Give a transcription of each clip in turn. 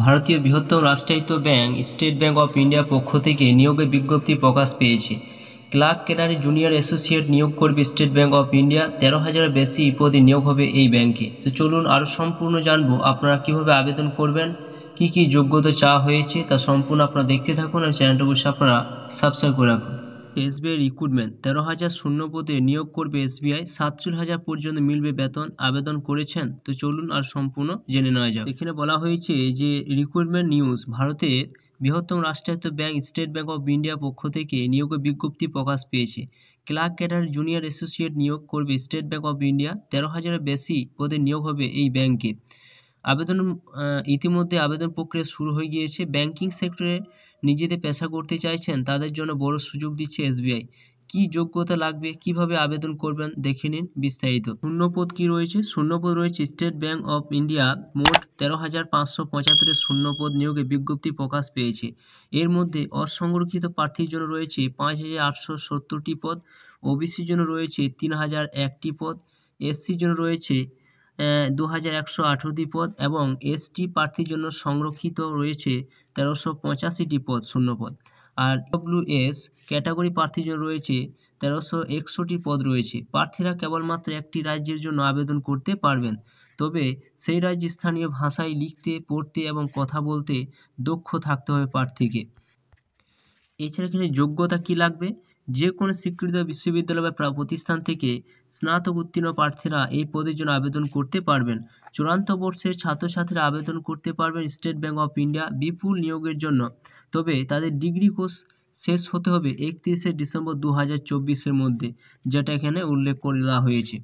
ভারতীয় বৃহত্তম রাষ্ট্রায়ত্ত ব্যাংক স্টেট ব্যাংক অফ ইন্ডিয়ার পক্ষ থেকে নিয়োগের বিজ্ঞপ্তি প্রকাশ পেয়েছে। ক্লার্ক ক্যাডারে জুনিয়র অ্যাসোসিয়েট নিয়োগ করবে স্টেট ব্যাংক অফ ইন্ডিয়া। 13,000-এর বেশি পদে নিয়োগ হবে এই ব্যাংকে। তো চলুন আরও সম্পূর্ণ জানবো আপনারা কিভাবে আবেদন করবেন, কি কি যোগ্যতা চাওয়া হয়েছে, তা সম্পূর্ণ আপনারা দেখতে থাকুন আর চ্যানেলটা অবশ্যই আপনারা সাবস্ক্রাইব করে রাখুন। এসবিআই রিক্রুটমেন্ট 13,000 শূন্য পদে নিয়োগ করবে এসবিআই। 47,000 পর্যন্ত মিলবে বেতন। আবেদন করেছেন? তো চলুন আর সম্পূর্ণ জেনে নেওয়া যাক। এখানে বলা হয়েছে যে রিক্রুটমেন্ট নিউজ, ভারতের বৃহত্তম রাষ্ট্রায়ত্ত ব্যাংক স্টেট ব্যাংক অফ ইন্ডিয়ার পক্ষ থেকে নিয়োগের বিজ্ঞপ্তি প্রকাশ পেয়েছে। ক্লার্ক ক্যাডার জুনিয়র অ্যাসোসিয়েট নিয়োগ করবে স্টেট ব্যাংক অফ ইন্ডিয়া। 13,000-এর বেশি পদে নিয়োগ হবে এই ব্যাংকে। আবেদন ইতিমধ্যে আবেদন প্রক্রিয়া শুরু হয়ে গিয়েছে। ব্যাংকিং সেক্টরে নিজেদের পেশা করতে চাইছেন তাদের জন্য বড় সুযোগ দিচ্ছে এসবিআই। কি যোগ্যতা লাগবে, কিভাবে আবেদন করবেন দেখে নিন বিস্তারিত। শূন্যপদ কি রয়েছে? শূন্যপদ রয়েছে স্টেট ব্যাংক অফ ইন্ডিয়া মোট 13,575 শূন্যপদ নিয়োগে বিজ্ঞপ্তি প্রকাশ পেয়েছে। এর মধ্যে অসংরক্ষিত প্রার্থীর জন্য রয়েছে 5,870টি পদ, ওবিসির জন্য রয়েছে 3,001টি পদ, এসসির জন্য রয়েছে 2,118টি পদ এবং এসটি প্রার্থীর জন্য সংরক্ষিত রয়েছে 1,385টি পদ শূন্যপদ। আর ডব্লিউএস ক্যাটাগরি প্রার্থীর জন্য রয়েছে 1,361টি পদ রয়েছে। প্রার্থীরা কেবলমাত্র একটি রাজ্যের জন্য আবেদন করতে পারবেন, তবে সেই রাজ্যে স্থানীয় ভাষায় লিখতে, পড়তে এবং কথা বলতে দক্ষ থাকতে হবে প্রার্থীকে। এছাড়া এখানে যোগ্যতা কি লাগবে? যে কোনো স্বীকৃত বিশ্ববিদ্যালয় বা প্রতিষ্ঠান থেকে স্নাতক উত্তীর্ণ প্রার্থীরা এই পদের জন্য আবেদন করতে পারবেন। চূড়ান্ত বর্ষের ছাত্রছাত্রীরা আবেদন করতে পারবেন স্টেট ব্যাংক অফ ইন্ডিয়া বিপুল নিয়োগের জন্য, তবে তাদের ডিগ্রি কোর্স শেষ হতে হবে 31শে ডিসেম্বর 2024-এর মধ্যে, যেটা এখানে উল্লেখ করে দেওয়া হয়েছে।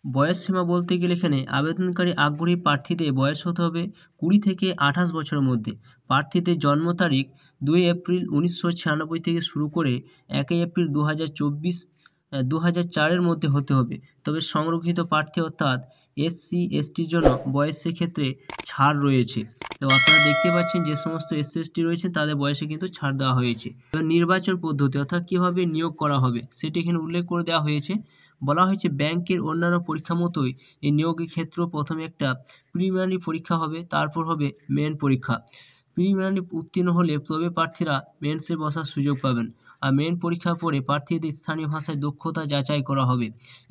বয়স সীমা বলতে গেলে এখানে আবেদনকারী আগ্রহী প্রার্থীদের বয়স হতে হবে 20 থেকে 28 বছরের মধ্যে। প্রার্থীদের জন্ম তারিখ 2 এপ্রিল 1996 থেকে শুরু করে 1 এপ্রিল 2004-এর মধ্যে হতে হবে। তবে সংরক্ষিত প্রার্থী অর্থাৎ এসসি এসটির জন্য বয়সের ক্ষেত্রে ছাড় রয়েছে। তো আপনারা দেখতে পাচ্ছেন যে সমস্ত এসসি এসটি রয়েছেন তাদের বয়সে কিন্তু ছাড় দেওয়া হয়েছে। এবার নির্বাচন পদ্ধতি অর্থাৎ কীভাবে নিয়োগ করা হবে সেটি এখানে উল্লেখ করে দেওয়া হয়েছে। বলা হয়েছে ব্যাংকের অন্যান্য পরীক্ষা মতোই এই নিয়োগের ক্ষেত্রেও প্রথমে একটা প্রিলিমিনারি পরীক্ষা হবে, তারপর হবে মেন পরীক্ষা। প্রিলিমিনারি উত্তীর্ণ হলে তবে প্রার্থীরা মেন্সে বসার সুযোগ পাবেন, আর মেন পরীক্ষার পরে প্রার্থীদের স্থানীয় ভাষায় দক্ষতা যাচাই করা হবে।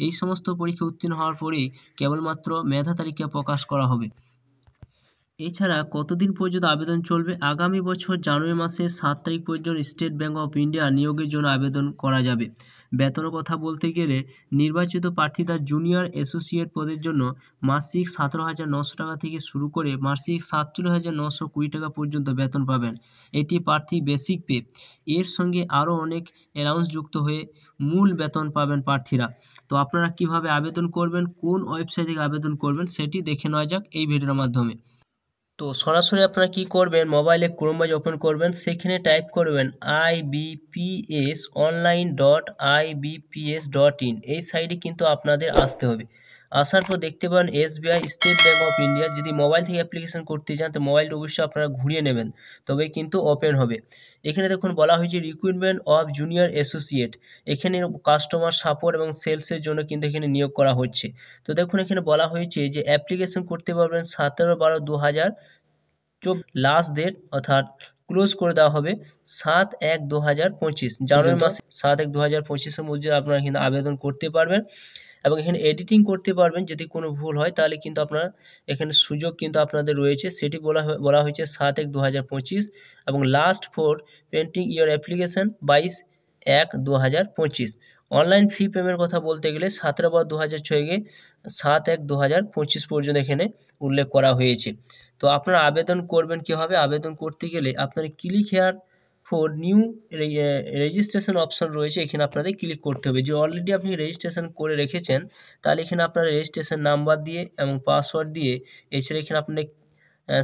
এই সমস্ত পরীক্ষা উত্তীর্ণ হওয়ার পরেই কেবলমাত্র মেধা তালিকা প্রকাশ করা হবে। এছাড়া কতদিন পর্যন্ত আবেদন চলবে? আগামী বছর জানুয়ারি মাসের 7 তারিখ পর্যন্ত স্টেট ব্যাংক অফ ইন্ডিয়া নিয়োগের জন্য আবেদন করা যাবে। বেতনের কথা বলতে গেলে নির্বাচিত প্রার্থীরা জুনিয়র অ্যাসোসিয়েট পদের জন্য মাসিক 17,900 টাকা থেকে শুরু করে মাসিক 47,920 টাকা পর্যন্ত বেতন পাবেন। এটি প্রার্থী বেসিক পে। এর সঙ্গে আরও অনেক অ্যালাউন্স যুক্ত হয়ে মূল বেতন পাবেন প্রার্থীরা। তো আপনারা কিভাবে আবেদন করবেন, কোন ওয়েবসাইট থেকে আবেদন করবেন সেটি দেখে নেওয়া যাক এই ভিডিওর মাধ্যমে। তো সরাসরি আপনারা কি করবেন, মোবাইলে ক্রোম ব্রাউজার ওপেন করবেন, সেখানে টাইপ করবেন ibpsonline.ibps.in। এই সাইটে কিন্তু আপনাদের আসতে হবে। আসার পর দেখতে পাবেন SBI state bank of India. যদি মোবাইল থেকে অ্যাপ্লিকেশন করতে চান তো মোবাইলটা অবশ্যই আপনারা ঘুরিয়ে নেবেন, তবে কিন্তু ওপেন হবে। এখানে দেখুন বলা হয়েছে রিক্রুটমেন্ট অফ জুনিয়র অ্যাসোসিয়েট। এখানে কাস্টমার সাপোর্ট এবং সেলসের জন্য কিন্তু এখানে নিয়োগ করা হচ্ছে। তো দেখুন এখানে বলা হয়েছে যে অ্যাপ্লিকেশন করতে পারবেন 17/12/2024। লাস্ট ডেট অর্থাৎ ক্লোজ করে দেওয়া হবে 7/1/2025, জানুয়ারি মাসে 7/1/2025-এর মধ্যে আপনারা কিন্তু আবেদন করতে পারবেন। এবং এখানে এডিটিং করতে পারবেন, যদি কোনো ভুল হয় তাহলে কিন্তু আপনারা এখানে সুযোগ কিন্তু আপনাদের রয়েছে। সেটি বলা হয়েছে 7/1/2025 এবং last for painting your application 22/1/2025। Online fee পেমেন্টের কথা বলতে গেলে 17/12/2006 7/1/2025 পর্যন্ত এখানে উল্লেখ করা হয়েছে। তো আপনারা আবেদন করবেন কীভাবে? আবেদন করতে গেলে আপনারা click here for new registration option রয়েছে, এখানে আপনাদের ক্লিক করতে হবে। যে অলরেডি আপনি রেজিস্ট্রেশন করে রেখেছেন তাহলে এখানে আপনার রেজিস্ট্রেশন নাম্বার দিয়ে এবং পাসওয়ার্ড দিয়ে, এছাড়া এখানে আপনি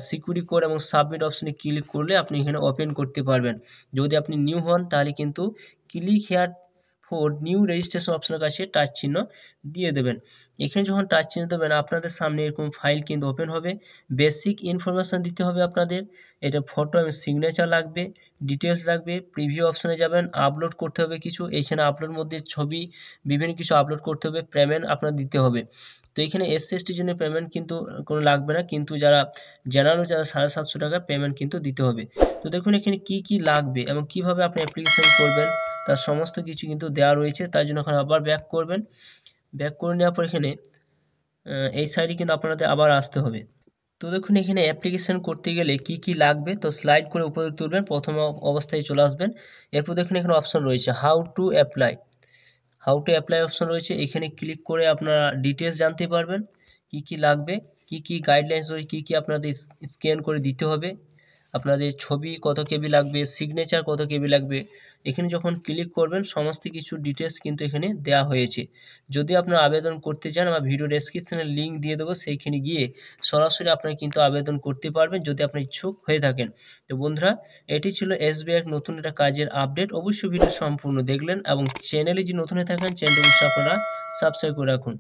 সিকিউরিটি কোড এবং সাবমিট অপশনে ক্লিক করলে আপনি এখানে ওপেন করতে পারবেন। যদি আপনি নিউ হন তাহলে কিন্তু click here for new registration অপশনের কাছে টাচ চিহ্ন দিয়ে দেবেন। এখানে যখন টাচ চিহ্ন দেবেন আপনাদের সামনে এরকম ফাইল কিন্তু ওপেন হবে। বেসিক ইনফরমেশান দিতে হবে আপনাদের, এটা ফটো এবং সিগনেচার লাগবে, ডিটেলস লাগবে, প্রিভিউ অপশনে যাবেন, আপলোড করতে হবে কিছু, এইখানে আপলোড মধ্যে ছবি বিভিন্ন কিছু আপলোড করতে হবে, পেমেন্ট আপনার দিতে হবে। তো এখানে এসসি/এসটির জন্য পেমেন্ট কিন্তু কোনো লাগবে না, কিন্তু যারা জেনারেল যারা 750 টাকা পেমেন্ট কিন্তু দিতে হবে। তো দেখুন এখানে কি কি লাগবে এবং কিভাবে আপনি অ্যাপ্লিকেশন করবেন তার সমস্ত কিছু কিন্তু দেওয়া রয়েছে। তার জন্য এখানে আবার ব্যাক করবেন। ব্যাক করে নেওয়ার পর এখানে এই সাইডে কিন্তু আপনাদের আবার আসতে হবে। তো দেখুন এখানে অ্যাপ্লিকেশন করতে গেলে কি কি লাগবে, তো স্লাইড করে উপরে তুলবেন, প্রথম অবস্থায় চলে আসবেন। এরপর দেখুন এখানে অপশন রয়েছে হাউ টু অ্যাপ্লাই অপশন রয়েছে, এখানে ক্লিক করে আপনারা ডিটেলস জানতে পারবেন কি কি লাগবে, কি কি গাইডলাইন্স রয়েছে, কি কি আপনাদের স্ক্যান করে দিতে হবে, আপনাদের ছবি কত কেবি লাগবে, সিগনেচার কত কেবি লাগবে। এখানে যখন ক্লিক করবেন সমস্ত কিছু ডিটেলস কিন্তু এখানে দেওয়া হয়েছে। যদি আপনারা আবেদন করতে চান আমার ভিডিও ডেসক্রিপশনে লিঙ্ক দিয়ে দেবো, সেইখানে গিয়ে সরাসরি আপনারা কিন্তু আবেদন করতে পারবেন যদি আপনি ইচ্ছুক হয়ে থাকেন। তো বন্ধুরা, এটি ছিল SBI এর নতুন একটা কাজের আপডেট। অবশ্যই ভিডিও সম্পূর্ণ দেখলেন এবং চ্যানেলে যদি নতুন হয়ে থাকেন চ্যানেলটি অবশ্যই আপনারা সাবস্ক্রাইব করে রাখুন।